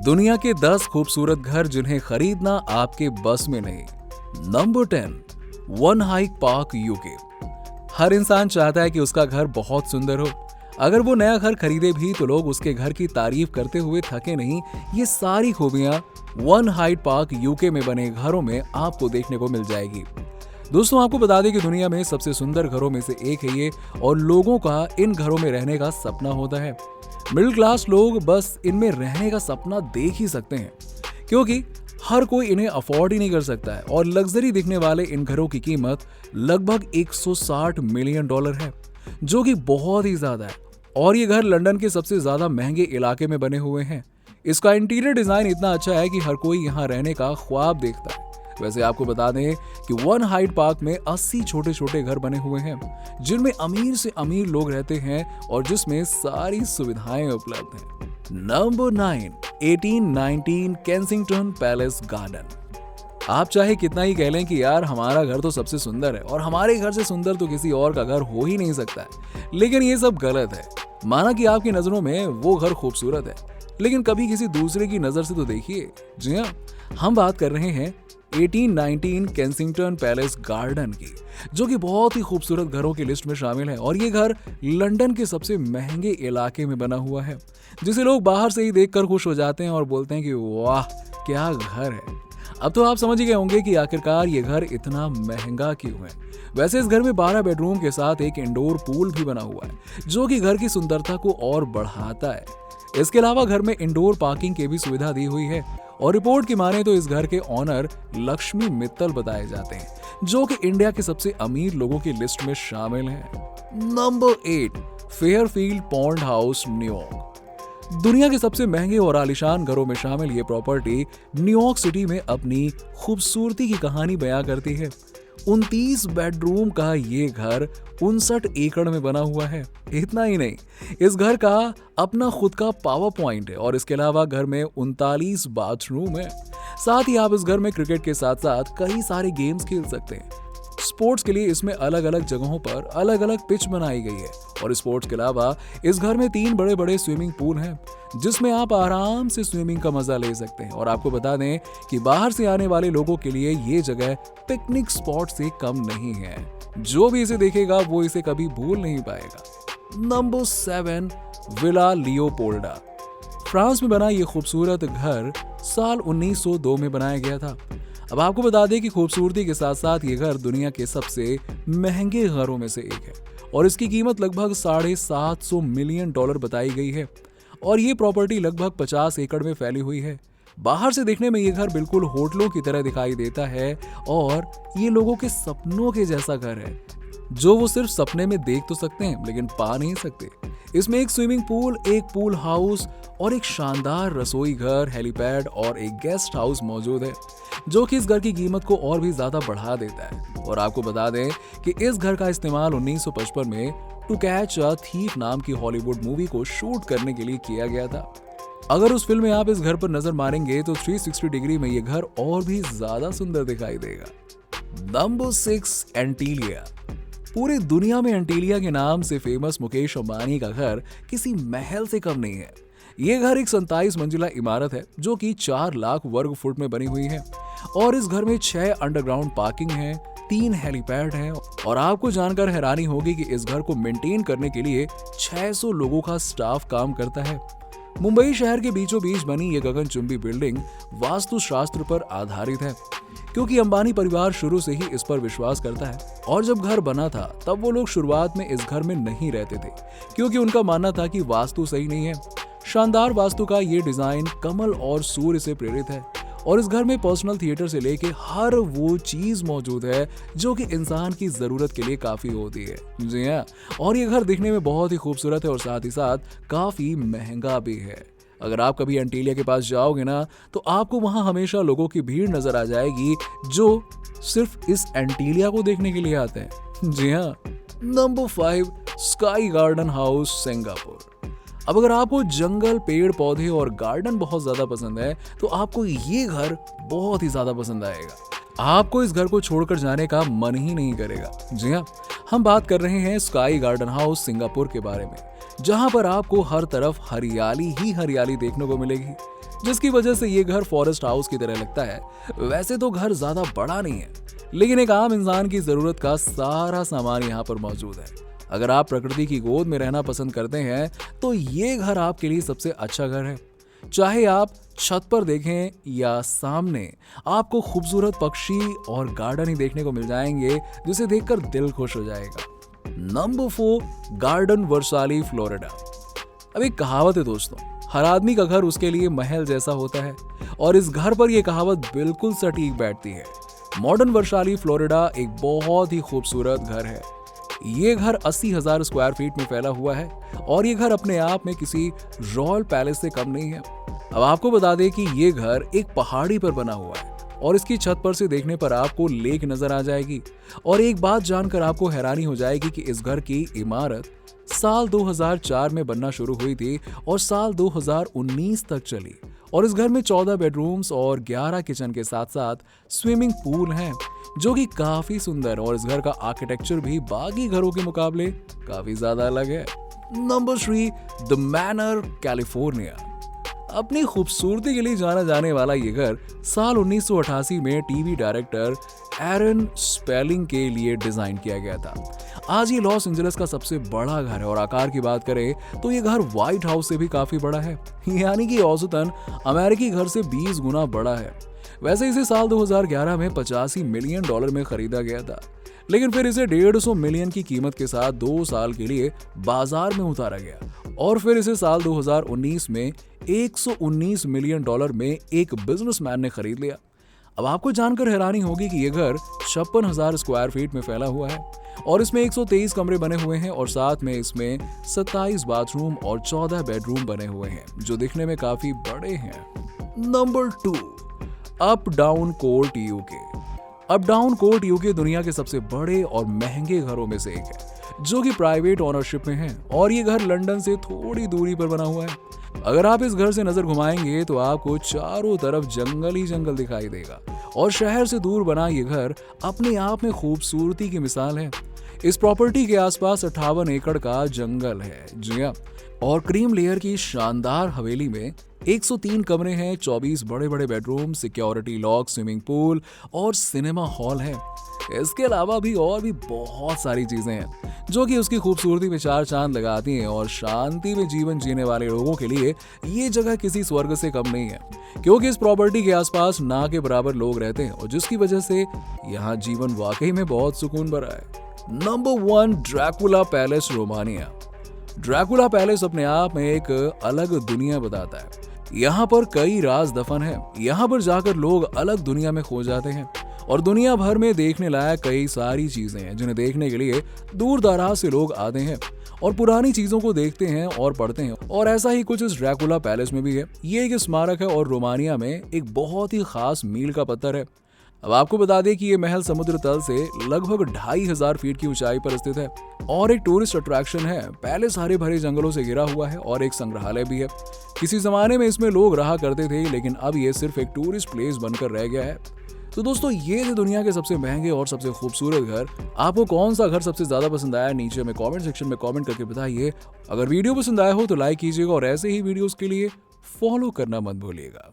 दुनिया के 10 खूबसूरत घर जिन्हें खरीदना आपके बस में नहीं। Number 10, one Hyde Park UK. हर इंसान चाहता है कि उसका घर बहुत सुंदर हो। अगर वो नया घर खरीदे भी तो लोग उसके घर की तारीफ करते हुए थके नहीं। ये सारी खूबियां वन हाइट पार्क यूके में बने घरों में आपको देखने को मिल जाएगी। दोस्तों, आपको बता दें कि दुनिया में सबसे सुंदर घरों में से एक है ये, और लोगों का इन घरों में रहने का सपना होता है। मिडिल क्लास लोग बस इनमें रहने का सपना देख ही सकते हैं, क्योंकि हर कोई इन्हें अफोर्ड ही नहीं कर सकता है। और लग्जरी दिखने वाले इन घरों की कीमत लगभग 160 मिलियन डॉलर है, जो कि बहुत ही ज्यादा है। और ये घर लंदन के सबसे ज्यादा महंगे इलाके में बने हुए हैं। इसका इंटीरियर डिजाइन इतना अच्छा है कि हर कोई यहाँ रहने का ख्वाब देखता है। वैसे आपको बता दें कि वन हाइट पार्क में 80 छोटे छोटे घर बने हुए हैं, जिनमें अमीर से अमीर लोग रहते हैं और जिसमें सारी सुविधाएं उपलब्ध हैं। Number 9, 1819 Kensington palace garden. आप चाहे कितना ही कह लें कि यार हमारा घर तो सबसे सुंदर है और हमारे घर से सुंदर तो किसी और का घर हो ही नहीं सकता है, लेकिन ये सब गलत है। माना कि आपकी नजरों में वो घर खूबसूरत है, लेकिन कभी किसी दूसरे की नजर से तो देखिए। जी हाँ, हम बात कर रहे हैं 1819 केंसिंगटन पैलेस गार्डन की, जो कि बहुत ही खूबसूरत घरों की लिस्ट में शामिल है। और ये घर लंदन के सबसे महंगे इलाके में बना हुआ है, जिसे लोग बाहर से ही देखकर खुश हो जाते हैं और बोलते हैं कि वाह क्या घर है। अब तो आप समझ ही गए होंगे कि आखिरकार ये घर इतना महंगा क्यों है। वैसे इस घर में 12 बेडरूम के साथ एक इंडोर पूल भी बना हुआ है, जो कि घर की सुंदरता को और बढ़ाता है। इसके अलावा घर में इंडोर पार्किंग की भी सुविधा दी हुई है। और रिपोर्ट की माने तो इस घर के ऑनर लक्ष्मी मित्तल बताए जाते हैं, जो कि इंडिया के सबसे अमीर लोगों की लिस्ट में शामिल हैं। Number 8, Fairfield pond house New York. दुनिया के सबसे महंगे और आलीशान घरों में शामिल ये प्रॉपर्टी न्यूयॉर्क सिटी में अपनी खूबसूरती की कहानी बयां करती है। 29 बेडरूम का ये घर 59 एकड़ में बना हुआ है। इतना ही नहीं, इस घर का अपना खुद का पावर पॉइंट है और इसके अलावा घर में 39 बाथरूम है। साथ ही आप इस घर में क्रिकेट के साथ साथ कई सारे गेम्स खेल सकते हैं। स्पोर्ट्स के लिए इसमें अलग अलग जगहों पर अलग अलग पिच बनाई गई है। और स्पोर्ट्स के अलावा इस घर में 3 बड़े बड़े स्विमिंग पूल हैं, जिसमें आप आराम से स्विमिंग का मजा ले सकते हैं। और आपको बता दें कि बाहर से आने वाले लोगों के लिए ये जगह पिकनिक स्पॉट से कम नहीं है। जो भी इसे देखेगा वो इसे कभी भूल नहीं पाएगा। Number 7, villa लियोपोल्डा। फ्रांस में बना ये खूबसूरत घर साल 1902 में बनाया गया था। अब आपको बता दें कि खूबसूरती के साथ साथ ये घर दुनिया के सबसे महंगे घरों में से एक है और इसकी कीमत लगभग 750 मिलियन डॉलर बताई गई है। और ये प्रॉपर्टी लगभग 50 एकड़ में फैली हुई है। बाहर से देखने में ये घर बिल्कुल होटलों की तरह दिखाई देता है और ये लोगों के सपनों के जैसा घर है, जो वो सिर्फ सपने में देख तो सकते हैं लेकिन पा नहीं सकते। इसमें एक स्विमिंग पूल, एक पूल हाउस और एक शानदार रसोई घर, हेलीपैड और एक गेस्ट हाउस मौजूद है, जो कि इस घर की कीमत को और भी ज्यादा बढ़ा देता है। और आपको बता दें कि इस घर का इस्तेमाल 1955 में टू कैच अ थीफ नाम की हॉलीवुड मूवी को शूट करने के लिए किया गया था। अगर उस फिल्म में आप इस घर पर नजर मारेंगे तो 360 डिग्री में ये घर और भी ज्यादा सुंदर दिखाई देगा। नंबर 6, एंटीलिया। पूरी दुनिया में एंटीलिया के नाम से फेमस मुकेश अंबानी का घर किसी महल से कम नहीं है। ये घर एक 27 मंजिला इमारत है, जो कि 4 लाख वर्ग फुट में बनी हुई है। और इस घर में 6 अंडरग्राउंड पार्किंग है, 3 हेलीपैड हैं। और आपको जानकर हैरानी होगी कि इस घर को मेंटेन करने के लिए 600 लोगों का स्टाफ काम करता है। मुंबई शहर के बीचों बीच बनी ये गगनचुंबी बिल्डिंग वास्तुशास्त्र पर आधारित है, क्योंकि अंबानी परिवार शुरू से ही इस पर विश्वास करता है। और जब घर बना था तब वो लोग शुरुआत में इस घर में नहीं रहते थे, क्योंकि उनका मानना था कि वास्तु सही नहीं है। शानदार वास्तु का ये डिजाइन कमल और सूर्य से प्रेरित है। और इस घर में पर्सनल थिएटर से लेके हर वो चीज मौजूद है जो कि इंसान की जरूरत के लिए काफी होती है। जी हाँ, और ये घर दिखने में बहुत ही खूबसूरत है और साथ ही साथ काफी महंगा भी है। अगर आप कभी एंटीलिया के पास जाओगे ना, तो आपको वहां हमेशा लोगों की भीड़ नजर आ जाएगी, जो सिर्फ इस एंटीलिया को देखने के लिए आते हैं। जी हाँ। Number 5, sky garden house Singapore. अब अगर आपको जंगल, पेड़ पौधे और गार्डन बहुत ज्यादा पसंद है तो आपको ये घर बहुत ही ज्यादा पसंद आएगा। आपको इस घर को छोड़कर जाने का मन ही नहीं करेगा। जी हाँ, हम बात कर रहे हैं स्काई गार्डन हाउस सिंगापुर के बारे में, जहां पर आपको हर तरफ हरियाली ही हरियाली देखने को मिलेगी। जिसकी वजह से ये घर फॉरेस्ट हाउस की तरह लगता है। वैसे तो घर ज्यादा बड़ा नहीं है, लेकिन एक आम इंसान की जरूरत का सारा सामान यहाँ पर मौजूद है। अगर आप प्रकृति की गोद में रहना पसंद करते हैं तो ये घर आपके लिए सबसे अच्छा घर है। चाहे आप छत पर देखें या सामने, आपको खूबसूरत पक्षी और गार्डन ही देखने को मिल जाएंगे, जिसे देखकर दिल खुश हो जाएगा। Number 4, garden Versailles, Florida. अब एक कहावत है दोस्तों, हर आदमी का घर उसके लिए महल जैसा होता है, और इस घर पर यह कहावत बिल्कुल सटीक बैठती है। मॉडर्न वर्साली, फ्लोरिडा एक बहुत ही खूबसूरत घर है। ये घर 80,000 स्क्वायर फीट में फैला हुआ है, और ये घर अपने आप में किसी रॉयल पैलेस से कम नहीं है। अब आपको बता दें कि ये घर एक पहाड़ी पर बना हुआ है, और इसकी छत पर से देखने पर आपको लेक नजर आ जाएगी। और एक बात जानकर आपको हैरानी हो जाएगी कि इस घर की इमारत साल 2004 में बनना शुरू हुई थी और साल 2019 तक चली। और इस घर में 14 बेडरूम्स और 11 किचन के साथ साथ स्विमिंग पूल हैं, जो कि काफी सुंदर, और इस घर का आर्किटेक्चर भी बाकी घरों के मुकाबले काफी ज्यादा अलग है। Number 3, the manner, California. अपनी खूबसूरती के लिए जाना जाने वाला ये घर साल 1988 में टीवी डायरेक्टर एरन स्पेलिंग के लिए डिजाइन किया गया था। आज ये लॉस एंजलिस का सबसे बड़ा घर है, और आकार की बात करें तो ये घर व्हाइट हाउस से भी काफी बड़ा है, यानी कि औसतन अमेरिकी घर से 20 गुना बड़ा है। वैसे इसे साल 2011 में $85 मिलियन में खरीदा गया था, लेकिन फिर इसे 150 मिलियन की कीमत के साथ 2 साल के लिए बाजार में उतारा गया, और फिर इसे साल 2019 में $119 मिलियन में एक बिजनेसमैन ने खरीद लिया। अब आपको जानकर हैरानी होगी कि यह घर 56,000 स्क्वायर फीट में फैला हुआ है, और इसमें 123 कमरे बने हुए हैं, और साथ में इसमें 27 बाथरूम और 14 बेडरूम बने हुए हैं, जो दिखने में काफी बड़े हैं। Number 2, up down court, UK. Up down court UK दुनिया के सबसे बड़े और महंगे घरों में से एक है, जो कि प्राइवेट ओनरशिप में है, और ये घर लंदन से थोड़ी दूरी पर बना हुआ है। अगर आप इस घर से नजर घुमाएंगे तो आपको चारों तरफ जंगल ही जंगल दिखाई देगा, और शहर से दूर बना ये घर अपने आप में खूबसूरती की मिसाल है। इस प्रॉपर्टी के आसपास 58 एकड़ का जंगल है, जी हाँ, और क्रीम लेयर की शानदार हवेली में 103 कमरे हैं, 24 बड़े बड़े bedroom, security lock, swimming pool और सिनेमा हॉल है। इसके अलावा भी और भी बहुत सारी चीजें हैं, जो कि उसकी खूबसूरती में 4 चांद लगाती हैं, और शांति में जीवन जीने वाले लोगों के लिए ये जगह किसी स्वर्ग से कम नहीं है, क्योंकि इस प्रॉपर्टी के आसपास ना के बराबर लोग रहते हैं, और जिसकी वजह से यहाँ जीवन वाकई में बहुत सुकून भरा है। Number 1, Dracula palace, Romania. Dracula palace अपने आप में एक अलग दुनिया बताता है। यहाँ पर कई राज दफन हैं। यहाँ पर जाकर लोग अलग दुनिया में खो जाते हैं, और दुनिया भर में देखने लायक कई सारी चीजें हैं, जिन्हें देखने के लिए दूर दराज से लोग आते हैं और पुरानी चीजों को देखते हैं और पढ़ते हैं। और ऐसा ही कुछ इस ड्रैकुला पैलेस में भी है। ये एक स्मारक है, और रोमानिया में एक बहुत ही खास मील का पत्थर है। अब आपको बता दें कि ये महल समुद्र तल से लगभग 2500 फीट की ऊंचाई पर स्थित है, और एक टूरिस्ट अट्रैक्शन है। पैलेस हरे भरे जंगलों से घिरा हुआ है, और एक संग्रहालय भी है। किसी जमाने में इसमें लोग रहा करते थे, लेकिन अब ये सिर्फ एक टूरिस्ट प्लेस बनकर रह गया है। तो दोस्तों, ये थे दुनिया के सबसे महंगे और सबसे खूबसूरत घर। आपको कौन सा घर सबसे ज्यादा पसंद आया, नीचे में कमेंट सेक्शन में कमेंट करके बताइए। अगर वीडियो पसंद आया हो तो लाइक कीजिएगा, और ऐसे ही वीडियोस के लिए फॉलो करना मत भूलिएगा।